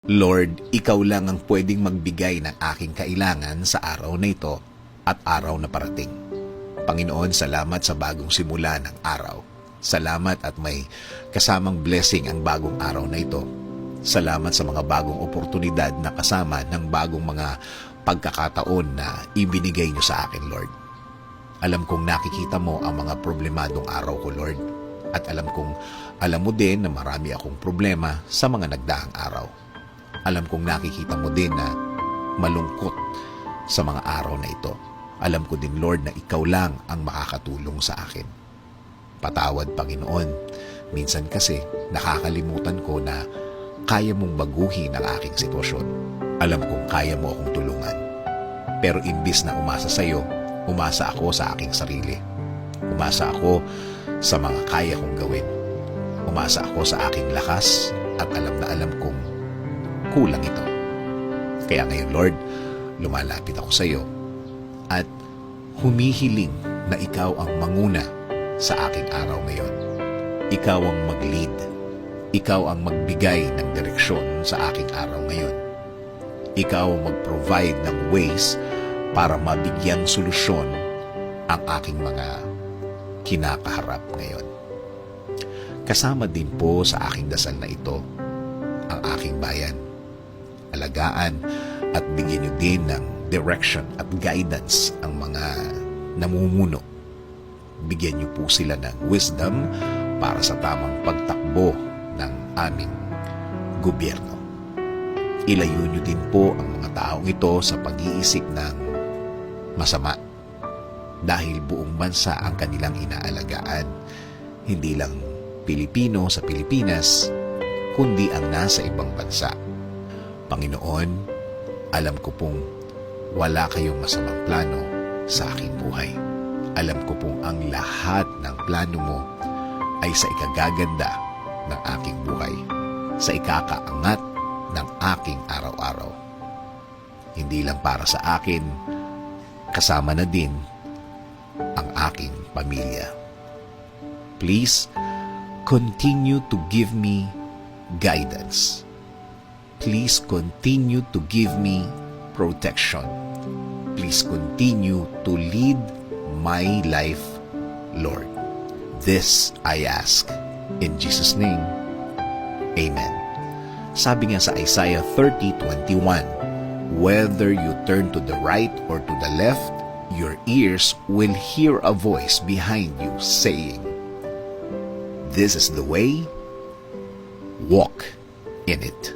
Lord, Ikaw lang ang pwedeng magbigay ng aking kailangan sa araw na ito at araw na parating. Panginoon, salamat sa bagong simula ng araw. Salamat at may kasamang blessing ang bagong araw na ito. Salamat sa mga bagong oportunidad na kasama ng bagong mga pagkakataon na ibinigay niyo sa akin, Lord. Alam kong nakikita mo ang mga problemadong araw ko, Lord. At alam mo din na marami akong problema sa mga nagdaang araw. Alam kong nakikita mo din na malungkot sa mga araw na ito. Alam ko din, Lord, na Ikaw lang ang makakatulong sa akin. Patawad, Panginoon. Minsan kasi nakakalimutan ko na kaya mong baguhin ang aking sitwasyon. Alam kong kaya mo akong tulungan. Pero imbis na umasa sa iyo, umasa ako sa aking sarili. Umasa ako sa mga kaya kong gawin. Umasa ako sa aking lakas at alam na alam kong kulang ito. Kaya ngayon, Lord, lumalapit ako sa iyo at humihiling na Ikaw ang manguna sa aking araw ngayon. Ikaw ang mag-lead. Ikaw ang magbigay ng direksyon sa aking araw ngayon. Ikaw ang mag-provide ng ways para mabigyang solusyon ang aking mga kinakaharap ngayon. Kasama din po sa aking dasal na ito ang aking bayan. Alagaan at bigyan niyo din ng direction at guidance ang mga namumuno. Bigyan niyo po sila ng wisdom para sa tamang pagtakbo ng aming gobyerno. Ilayo niyo din po ang mga taong ito sa pag-iisip ng masama dahil buong bansa ang kanilang inaalagaan, hindi lang Pilipino sa Pilipinas, kundi ang nasa ibang bansa. Panginoon, alam ko pong wala kayong masamang plano sa aking buhay. Alam ko pong ang lahat ng plano mo ay sa ikagaganda ng aking buhay, sa ikakaangat ng aking araw-araw. Hindi lang para sa akin, kasama na din ang aking pamilya. Please, continue to give me guidance. Please continue to give me protection. Please continue to lead my life, Lord. This I ask in Jesus' name. Amen. Sabi nga sa Isaiah 30:21, whether you turn to the right or to the left, your ears will hear a voice behind you saying, "This is the way, walk in it."